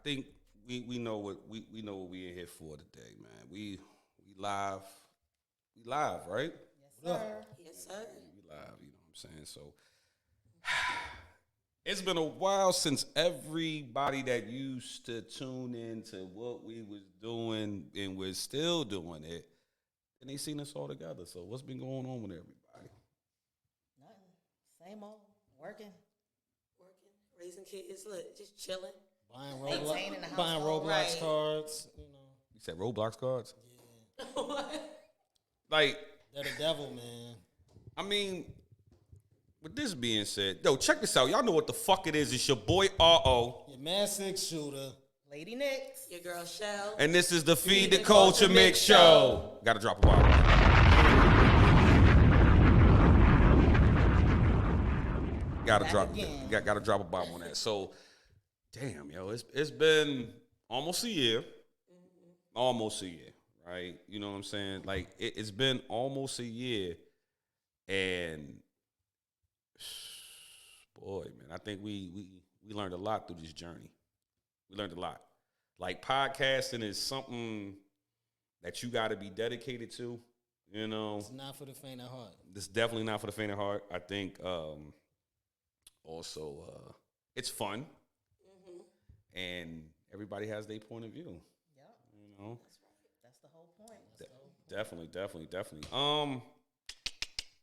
think we know what we know what we in here for today, man. We live, right? Yes, sir. Yes, sir. We live, you know what I'm saying? So it's been a while since everybody that used to tune in to what we was doing and we're still doing it, and they seen us all together. So what's been going on with everybody? Nothing. Same old. Working. Working, raising kids, look, just chilling. Buying Maintaining the buying household. Roblox Right. cards, you know. You said Roblox cards? What? Like, They're the devil, man. I mean, with this being said, yo, check this out. Y'all know what the fuck it is. It's your boy R.O. Your man six shooter. Lady Nix. Your girl Shell. And this is the Feed the Culture Mix Show. Gotta drop a bomb. Back again. Gotta drop a bomb on that. So, damn, yo, it's been almost a year. Almost a year, right? You know what I'm saying? Like, it's been almost a year. And, boy, man, I think we learned a lot through this journey. We learned a lot. Like, podcasting is something that you got to be dedicated to, you know. It's not for the faint of heart. It's definitely not for the faint of heart. I think also it's fun. And everybody has their point of view, Yep. you know. That's the whole point. Definitely.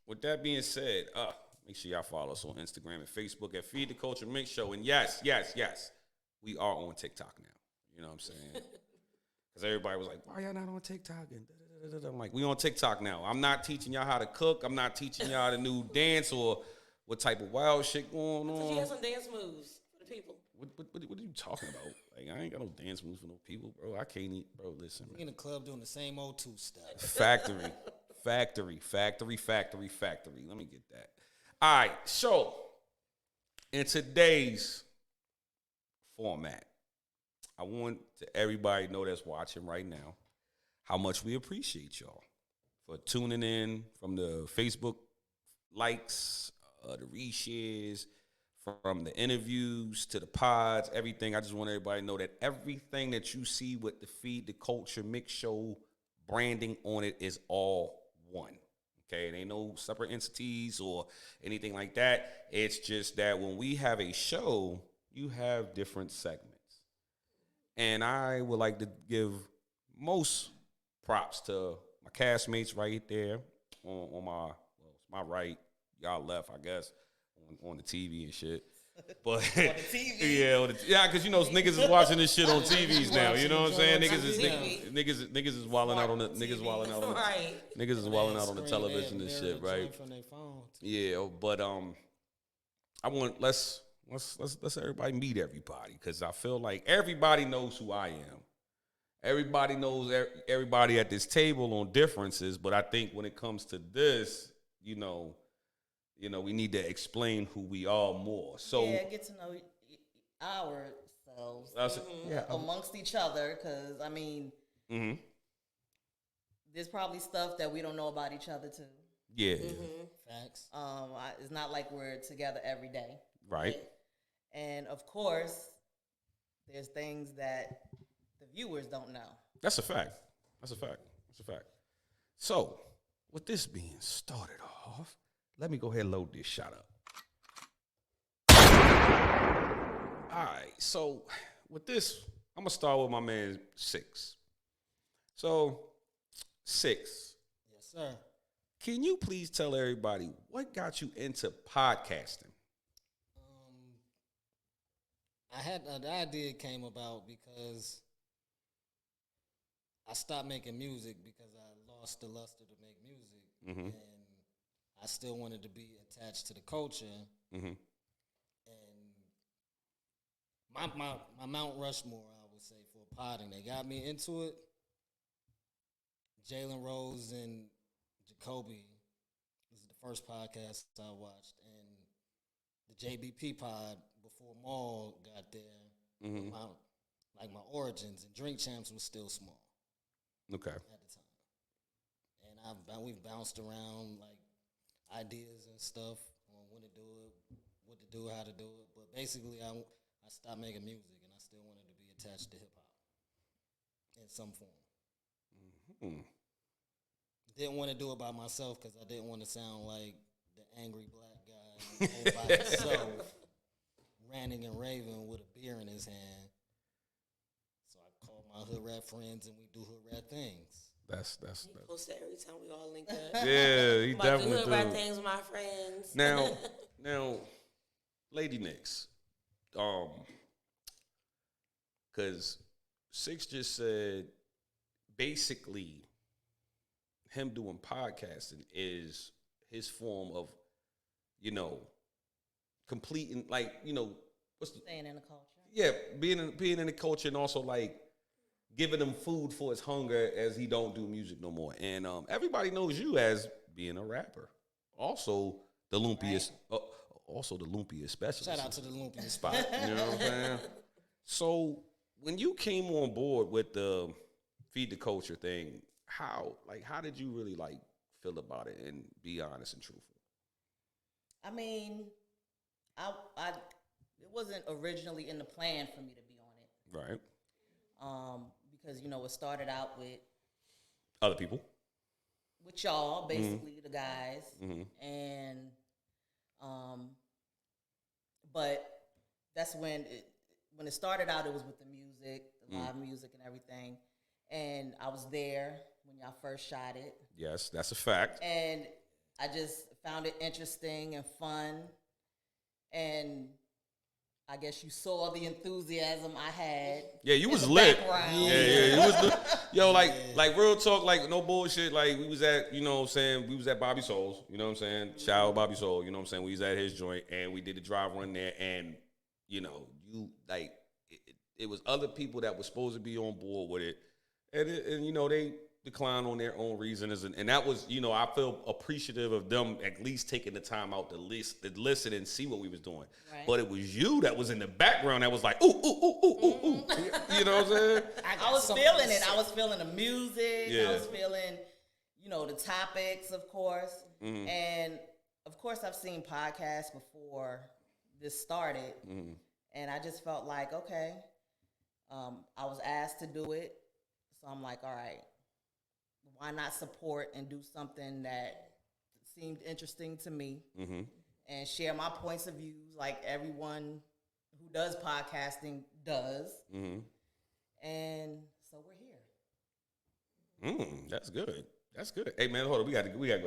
With that being said, make sure y'all follow us on Instagram and Facebook at Feed the Culture Mix Show. And yes, we are on TikTok now. You know what I'm saying? Because everybody was like, why y'all not on TikTok? And da-da-da-da-da. I'm like, we on TikTok now. I'm not teaching y'all how to cook. I'm not teaching y'all the new dance or what type of wild shit going So you on. have some dance moves for the people. What are you talking about? Like, I ain't got no dance moves for no people, bro. I can't eat, bro. Listen, We man. in the club doing the same old two step. Factory. Let me get that. All right. So, in today's format, I want to everybody know that's watching right now how much we appreciate y'all for tuning in from the Facebook likes, the reshares, from the interviews to the pods, everything. I just want everybody to know that everything that you see with the Feed the Culture Mix Show branding on it is all one. Okay, it ain't no separate entities or anything like that. It's just that when we have a show, you have different segments. And I would like to give most props to my castmates right there on my right, y'all left, I guess, on the TV and shit. But On the TV. yeah, because you know niggas is watching this shit on TVs now. You know what I'm saying? Niggas is TV. niggas is wilding out on the niggas wilding out on the Right. niggas is wilding out on the television and shit, right? From their phone. Yeah, but I want let's everybody meet everybody because I feel like everybody knows who I am. Everybody knows everybody at this table on differences, but I think when it comes to this, you know, we need to explain who we are more. So Yeah, get to know ourselves that's amongst each other. Because, I mean, there's probably stuff that we don't know about each other, too. yeah, Facts. It's not like we're together every day. right. And, of course, there's things that the viewers don't know. That's a fact. So, with this being started off, let me go ahead and load this shot up. All right, so with this, I'm gonna start with my man Six. So, Six, Yes, sir. can you please tell everybody what got you into podcasting? I had the idea came about because I stopped making music because I lost the luster to make music, and I still wanted to be attached to the culture. And my Mount Rushmore, I would say, for podding, they got me into it. Jalen Rose and Jacoby was the first podcast I watched, and the JBP pod before Maul got there. My origins and Drink Champs was still small Okay. at the time, and we've bounced around like ideas and stuff on when to do it, what to do, how to do it. But basically, I stopped making music, and I still wanted to be attached to hip hop in some form. Hmm. Didn't want to do it by myself because I didn't want to sound like the angry black guy all by himself, ranting and raving with a beer in his hand. So I called my hood rat friends and we do hood rat things. That's He posts that every time we all link up. yeah, he About to definitely hood rat do. things with my friends. Now, Lady Nix, because Six just said basically him doing podcasting is his form of, completing, like, what's the, Staying in the culture. yeah, being in the culture, and also like giving him food for his hunger as he don't do music no more. And everybody knows you as being a rapper. Also the lumpiest, specialist. Shout out to the Lumpiest spot. You know what I'm saying? So when you came on board with the Feed the Culture thing, how did you really feel about it, and be honest and truthful? I mean, it wasn't originally in the plan for me to be on it. Right. Because it started out with Other people. y'all, basically the guys, Mm-hmm. and but that's when it started out. It was with the music, the live music, and everything. And I was there when y'all first shot it. Yes, that's a fact. And I just found it interesting and fun. And I guess you saw the enthusiasm I had. Yeah, you in was the lit. background. Yeah, you was yo, like real talk, like no bullshit. Like we was at, what I'm saying, we was at Bobby Soul's, you know what I'm saying? Shout out Bobby Soul, you know what I'm saying? We was at his joint and we did the drive run there, and it was other people that were supposed to be on board with it. And they declined on their own reasons, and that was, I feel appreciative of them at least taking the time out to listen and see what we was doing. Right. But it was you that was in the background that was like, ooh, ooh, ooh, ooh, ooh, ooh. You know what I'm saying? I was feeling it. I was feeling the music. Yeah. I was feeling, the topics, of course. Mm-hmm. And of course, I've seen podcasts before this started, and I just felt like, okay, I was asked to do it, so I'm like, all right, why not support and do something that seemed interesting to me, and share my points of views like everyone who does podcasting does. And so we're here. That's good. That's good. Hey man, hold on. We gotta go ahead.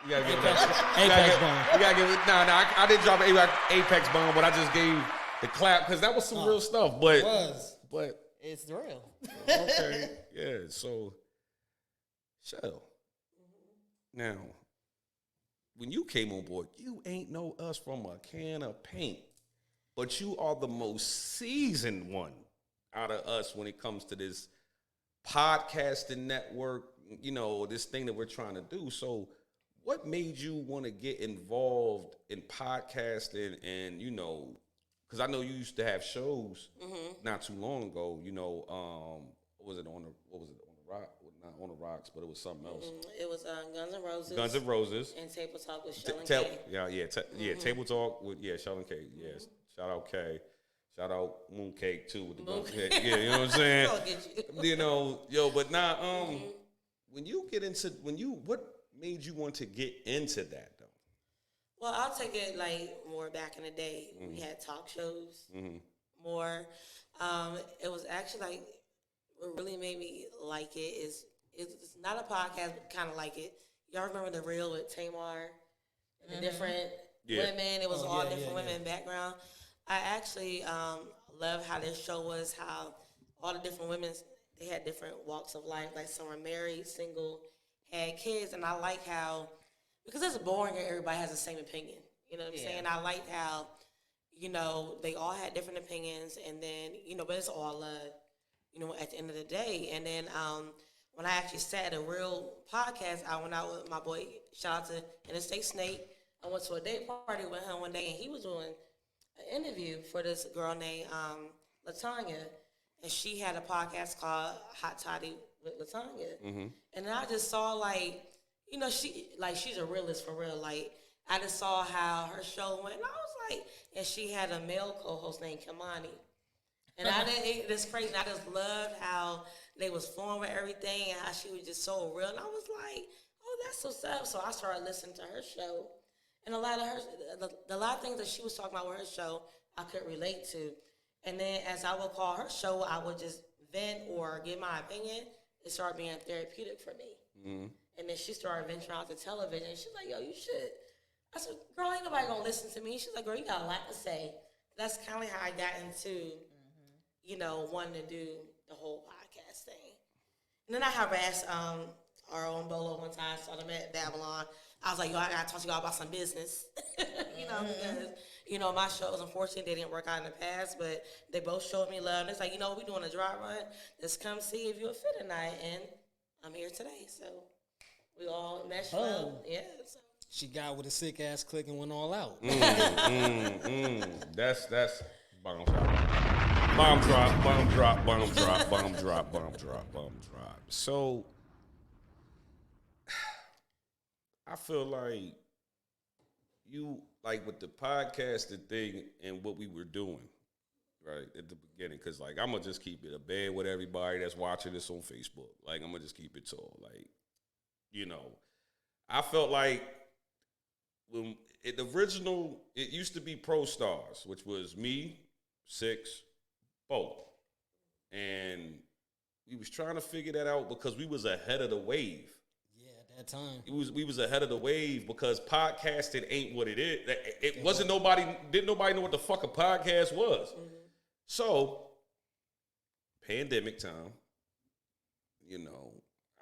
We gotta give Apex bomb. We gotta give it. Nah. I didn't drop an Apex bomb, but I just gave the clap because that was some real stuff. But It was. But It's real. okay, yeah. So, Shell. Now, when you came on board, you ain't know us from a can of paint, but you are the most seasoned one out of us when it comes to this podcasting network, this thing that we're trying to do. So what made you want to get involved in podcasting? And, because I know you used to have shows not too long ago, what was it on the rock? Not on the rocks, but it was something else. It was Guns N' Roses. Guns N' Roses. And Table Talk with Shell and Kay. Table talk with Shell and Kay. Yes, shout out Kay, shout out Mooncake too with the Guns. Yeah, you know what I'm saying. I'll get you. But what made you want to get into that though? Well, I'll take it more back in the day. We had talk shows more. It was actually what really made me like it is it's not a podcast, but kind of like it. Y'all remember The Real with Tamar and the different women? It was all different women background. I actually love how this show was, how all the different women, they had different walks of life. Like some were married, single, had kids, and I like how, because it's boring and everybody has the same opinion. You know what I'm saying? I liked how, they all had different opinions, and then, but it's all love, at the end of the day. And then when I actually sat at a real podcast, I went out with my boy, shout out to Interstate Snake. I went to a day party with him one day, and he was doing an interview for this girl named LaTanya, and she had a podcast called Hot Toddy with LaTanya. And then I just saw she's a realist for real. I just saw how her show went, and I was like, and she had a male co-host named Kimani. And I didn't. It's crazy. I just loved how they was flowing with everything and how she was just so real. And I was like, oh, that's what's up. So I started listening to her show, and a lot of things that she was talking about with her show, I could relate to. And then as I would call her show, I would just vent or give my opinion. It started being therapeutic for me. And then she started venturing out to television. She's like, yo, you should. I said, girl, ain't nobody gonna listen to me. She's like, girl, you got a lot to say. That's kind of how I got into, wanting to do the whole podcast thing. And then I harassed our own Bolo one time, saw them at Babylon. I was like, yo, I gotta talk to y'all about some business. Because, my shows, unfortunately, they didn't work out in the past, but they both showed me love. And it's like, we doing a dry run. Let's come see if you're fit tonight. And I'm here today. So we all meshed well. Yeah. So. She got with a sick ass click and went all out. That's bomb drop. Bomb drop, bomb drop, bomb drop, bomb drop, bomb drop, bomb drop. So I feel like you like with the podcasting thing and what we were doing, right, at the beginning, because like I'm gonna just keep it a bed with everybody that's watching this on Facebook. Like I'm gonna just keep it tall. Like, I felt like when the original, it used to be Pro Stars, which was me, Six, Bo. And we was trying to figure that out because we was ahead of the wave. Yeah, at that time. We was ahead of the wave because podcasting ain't what it is. It wasn't didn't nobody know what the fuck a podcast was. Mm-hmm. So, pandemic time,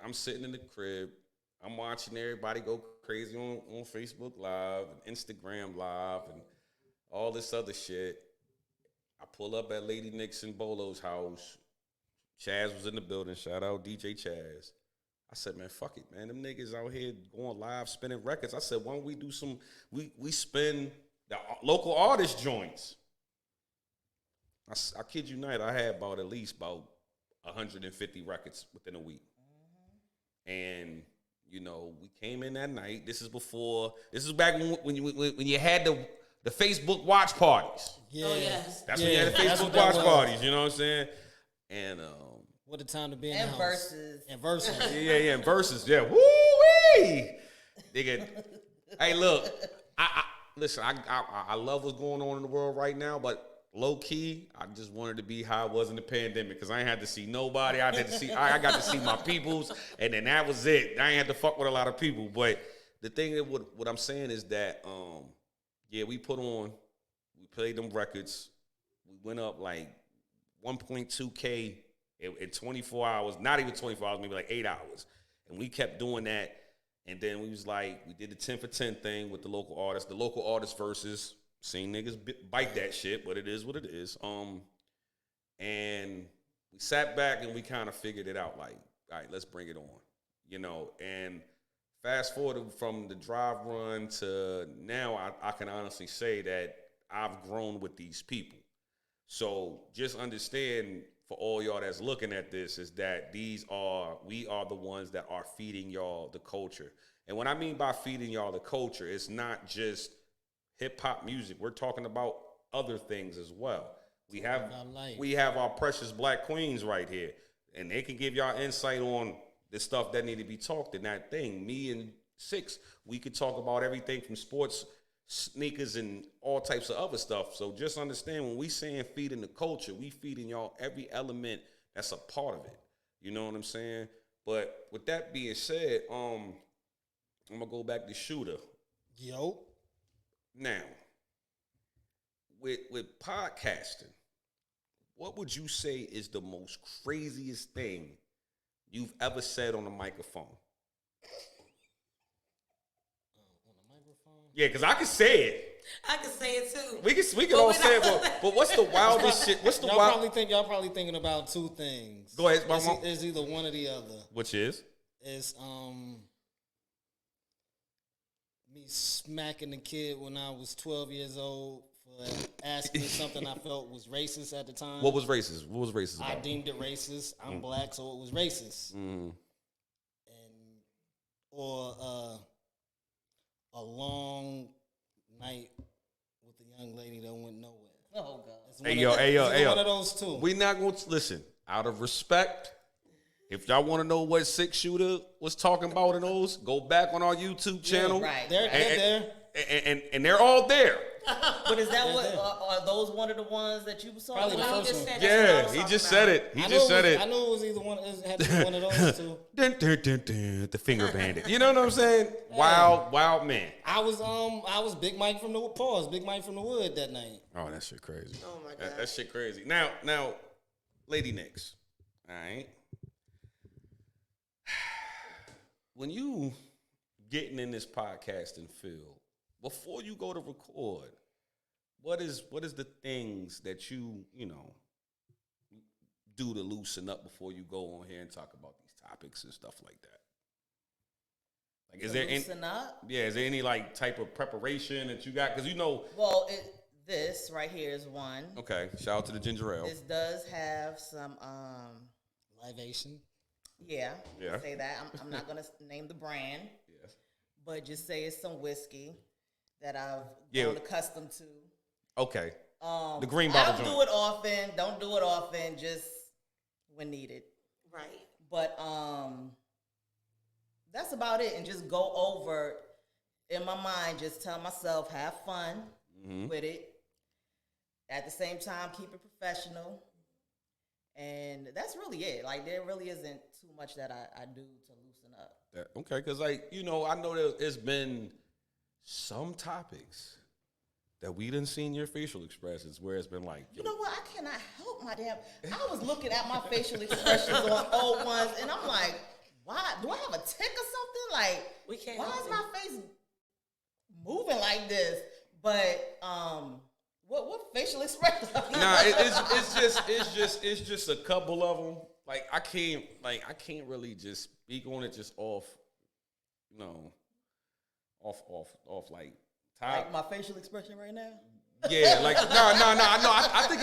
I'm sitting in the crib. I'm watching everybody go crazy on Facebook Live and Instagram Live and all this other shit. I pull up at Lady Nixon Bolo's house. Chaz was in the building. Shout out DJ Chaz. I said, man, fuck it, man. Them niggas out here going live, spinning records. I said, why don't we do we spin the local artist joints. I kid you not, I had at least 150 records within a week. And we came in that night. This is back when you had the Facebook watch parties. Yeah. Oh, yes. That's when you had the Facebook watch parties, you know what I'm saying? And what a time to be in the house. Versus. And versus. yeah, and versus, yeah. Woo-wee! Nigga, hey, look, listen, I love what's going on in the world right now, but low key, I just wanted to be how it was in the pandemic because I ain't had to see nobody. I got to see my peoples, and then that was it. I ain't had to fuck with a lot of people. But the thing that what I'm saying is that, we played them records. We went up like 1.2K in 24 hours, not even 24 hours, maybe like 8 hours. And we kept doing that. And then we did the 10 for 10 thing with the local artists versus. Seen niggas bite that shit, but it is what it is. And we sat back and we kind of figured it out. Like, all right, let's bring it on, And fast forward from the drive run to now, I can honestly say that I've grown with these people. So just understand for all y'all that's looking at this is that we are the ones that are feeding y'all the culture. And what I mean by feeding y'all the culture, it's not just hip-hop music. We're talking about other things as well. We have our precious black queens right here, and they can give y'all insight on the stuff that need to be talked in that thing. Me and Six, we could talk about everything from sports, sneakers, and all types of other stuff. So just understand when we saying feeding the culture, we feeding y'all every element that's a part of it. You know what I'm saying? But with that being said, I'm gonna go back to Shooter. Yo. Now, with podcasting, what would you say is the most craziest thing you've ever said on a microphone? On a microphone? Yeah, because I can say it. I can say it too. We can all say it, but what's the wildest shit? What's the Y'all probably thinking about two things. Go ahead, It's either one or the other. Which is? It's me smacking the kid when I was 12 years old for asking me something I felt was racist at the time. What was racist? What was racist about? I deemed it racist. I'm black, so it was racist. Or a long night with a young lady that went nowhere. Oh God. It's Hey, one yo, of- hey, yo, it's hey, yo. one of those two. We not going to listen. Out of respect, if y'all want to know what Six Shooter was talking about in those, go back on our YouTube channel. Right. They're there. And they're all there. But is that what there. are those one of the ones that you saw? Probably the Well, first just one. said that's what I Yeah, was he talking just about. said it. He I just knew said it it. was, I knew it was either one. It had to be one of those two. Dun, dun, dun, dun, the finger bandit. You know what I'm saying? Wild man. I was Big Mike from the Big Mike from the Wood that night. Oh, that shit crazy. Oh my That God. shit crazy. Now, Lady Nix. All right. When you getting in this podcasting field, before you go to record, what is the things that you do to loosen up before you go on here and talk about these topics and stuff like that? Like, is there any? Loosen up? Yeah, is there any like type of preparation that you got? Because Well, this right here is one. Okay. Shout out to the ginger ale. This does have some Libation. yeah. Yeah. Say that. I'm not gonna name the brand, Yes. but just say it's some whiskey that I've Yeah. grown accustomed to. Okay. The green I bottle don't do it often. Don't do it often. Just when needed. Right. But that's about it. And just go over in my mind. Just tell myself, have fun with it. At the same time, keep it professional. And that's really it. Like, there really isn't too much that I do to loosen up. Okay, because I know there's been some topics that we didn't see in your facial expressions where it's been like, You know what? I cannot help my damn. I was looking at my facial expressions on old ones, and I'm like, why? Do I have a tick or something? Like, We can't why help is it. my face moving like this? But what facial expressions? nah, it's just a couple of them. Like I can't really just speak on it just off like top. Like my facial expression right now. Yeah, like no. I think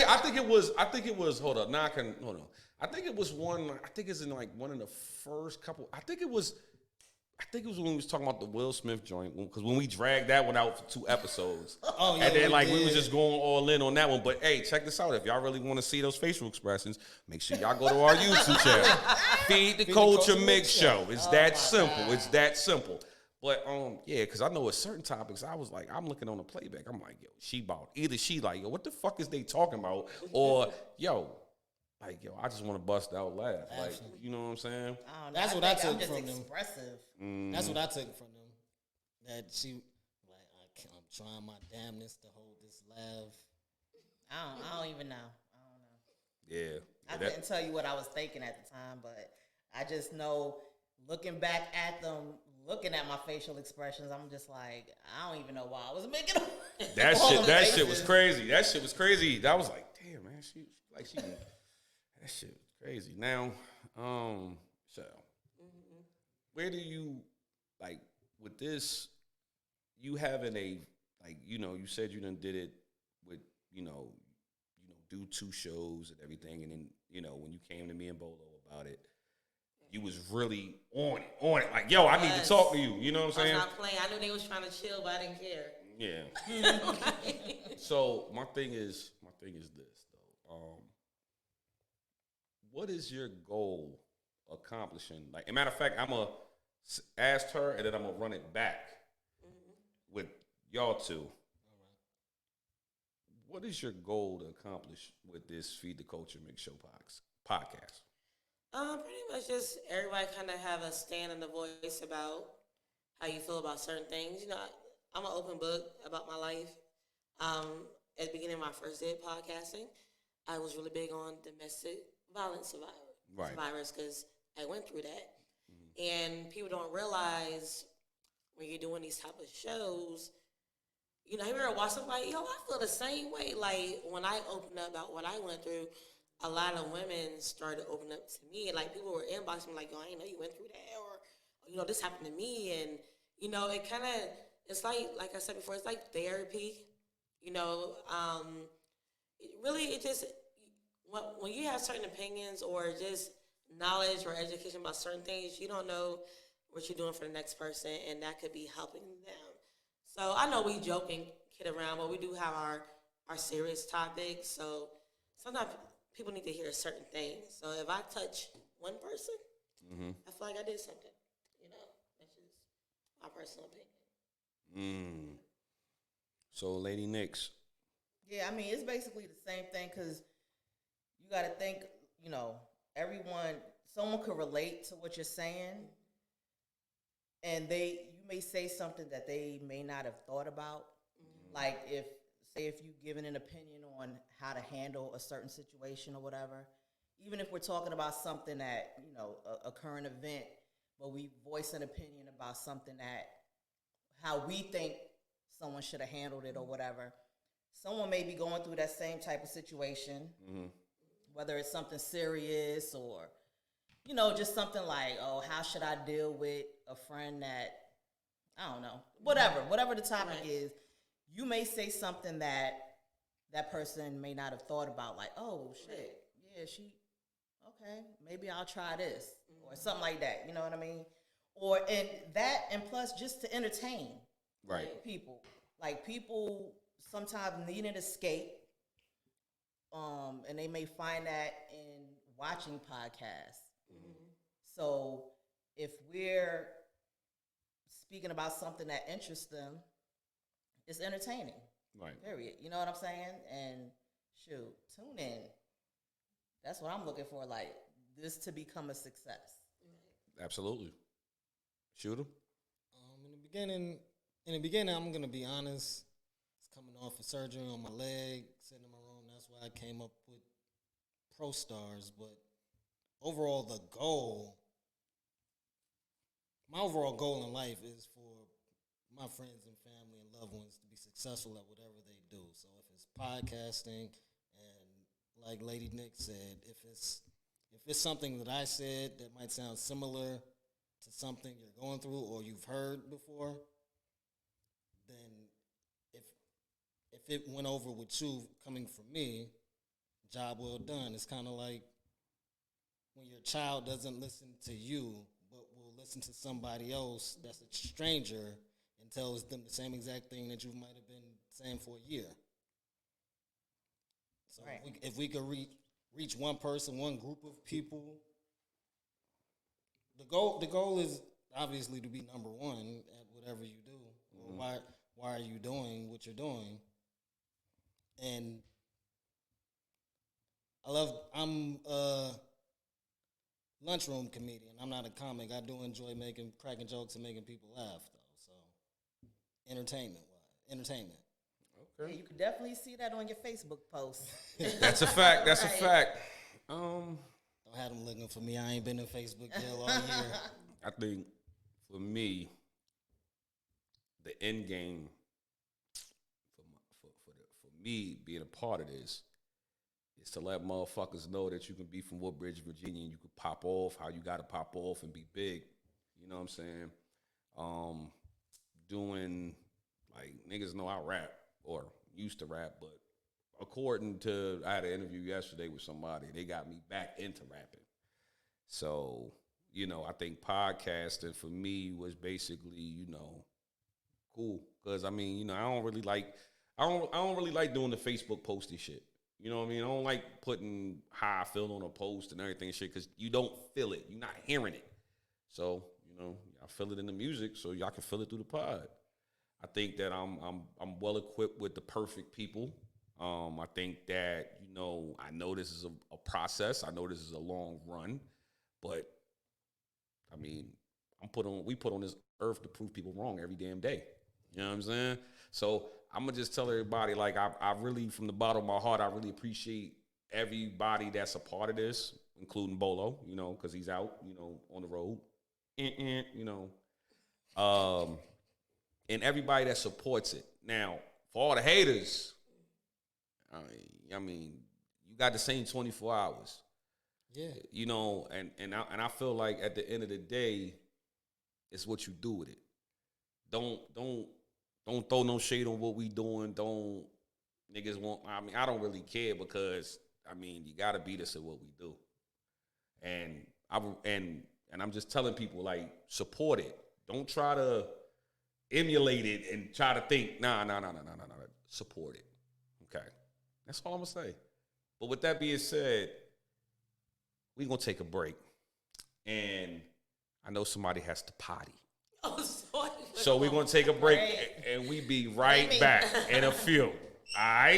it was. Hold up, now hold on. I think it was one. I think it's in like one of the first couple. I think it was when we was talking about the Will Smith joint, because when we dragged that one out for 2 episodes. Oh yeah. And then, like, did. we was just going all in on that one. But, hey, check this out. If y'all really want to see those facial expressions, make sure y'all go to our YouTube channel. Feed the Culture Mix Show. It's that simple. It's that simple. But, yeah, because I know at certain topics, I was like, I'm looking on the playback. I'm like, yo, either she like, yo, what the fuck is they talking about? Or, yo, I just want to bust out laugh. Like, you know what I'm saying? I don't know. That's what think I took I'm just from them. expressive. That's what I took from them. That she like, I'm trying my damnness to hold this laugh. I don't even know. I don't know. Yeah. I couldn't tell you what I was thinking at the time, but I just know looking back at them, looking at my facial expressions, I'm just like, I don't even know why I was making them. That all them shit was faces. crazy. That shit was crazy. That was like, damn, man, that shit was crazy. Now, so where do you like with this? You having a you said you done did it with do 2 shows and everything, and then when you came to me and Bolo about it, you was really on it. Like, yo, I need to Yes. talk to you. You know what I'm I was saying? not playing. I knew they was trying to chill, but I didn't care. Yeah. So my thing is this though. What is your goal accomplishing? Like, a matter of fact, I'm gonna ask her and then I'm gonna run it back with y'all two. What is your goal to accomplish with this Feed the Culture Mix Show podcast? Pretty much just everybody kind of have a stand in the voice about how you feel about certain things. I'm an open book about my life. At the beginning of my first day of podcasting, I was really big on domestic violence survivors because I went through that. And people don't realize when you're doing these type of shows, you ever watch somebody, I feel the same way. Like, when I opened up about what I went through, a lot of women started opening up to me. And, like, people were inboxing me like, yo, I didn't know you went through that. Or, this happened to me. And, it kind of, it's like I said before, it's like therapy. It just, when you have certain opinions or just knowledge or education about certain things, you don't know what you're doing for the next person, and that could be helping them. So I know we joke and kid around, but we do have our are serious topics. So sometimes people need to hear certain things. So if I touch one person, I feel like I did something. You know, that's just my personal opinion. So, Lady Nix. Yeah, I mean, it's basically the same thing because you got to think, you know, someone could relate to what you're saying, and you may say something that they may not have thought about. Like if you've given an opinion on how to handle a certain situation or whatever, even if we're talking about something that, you know, a current event, but we voice an opinion about something that how we think someone should have handled it or whatever. Someone may be going through that same type of situation, whether it's something serious or, you know, just something like, oh, how should I deal with a friend that, I don't know, whatever the topic is, you may say something that person may not have thought about, like, oh, shit, yeah, okay, maybe I'll try this, or something like that, you know what I mean? And plus just to entertain people. Like, people sometimes need an escape, and they may find that in watching podcasts. So if we're speaking about something that interests them, it's entertaining. Right. Period. You know what I'm saying? And shoot, tune in. That's what I'm looking for, like, this to become a success. Absolutely. Shooter? In the beginning, I'm gonna be honest. It's coming off of surgery on my leg, sitting in my room. That's why I came up with Pro Stars. But overall, my overall goal in life is for my friends and family and loved ones to be successful at whatever they do. So if it's podcasting, and like Lady Nick said, if it's something that I said that might sound similar to something you're going through or you've heard before, then if it went over with you coming from me, job well done. It's kind of like when your child doesn't listen to you, but will listen to somebody else that's a stranger and tells them the same exact thing that you might have been saying for a year. So if we could reach one person, one group of people, the goal is obviously to be number one at whatever you do. Or why are you doing what you're doing? And I'm a lunchroom comedian. I'm not a comic. I do enjoy cracking jokes and making people laugh, though. So, entertainment. Okay. Yeah, you can definitely see that on your Facebook post. That's a fact. That's a fact. Don't have them looking for me. I ain't been in Facebook jail all year. I think for me, the end game for me being a part of this is to let motherfuckers know that you can be from Woodbridge, Virginia, and you can pop off how you got to pop off and be big. You know what I'm saying? Doing, like, niggas know I rap or used to rap, but according to, I had an interview yesterday with somebody, they got me back into rapping. So, you know, I think podcasting for me was basically, you know, cool. Because, I mean, you know, I don't really like doing the Facebook posty shit. You know what I mean? I don't like putting how I feel on a post and everything and shit because you don't feel it. You're not hearing it. So, you know, I feel it in the music so y'all can feel it through the pod. I think that I'm well equipped with the perfect people. I think that, you know, I know this is a process. I know this is a long run. But, I mean, we put on this earth to prove people wrong every damn day. You know what I'm saying? So I'm going to just tell everybody, like, I really, from the bottom of my heart, I really appreciate everybody that's a part of this, including Bolo, you know, because he's out, you know, on the road, you know, and everybody that supports it. Now, for all the haters, I mean, you got the same 24 hours. Yeah. You know, and I feel like at the end of the day, it's what you do with it. Don't throw no shade on what we doing. Niggas want, I mean, I don't really care because, I mean, you got to beat us at what we do. And I'm just telling people, like, support it. Don't try to emulate it and try to think, nah. Support it. Okay. That's all I'm going to say. But with that being said, we're going to take a break. And I know somebody has to potty. Oh, sorry. So we're going to take a break, and we be right back in a few. All right?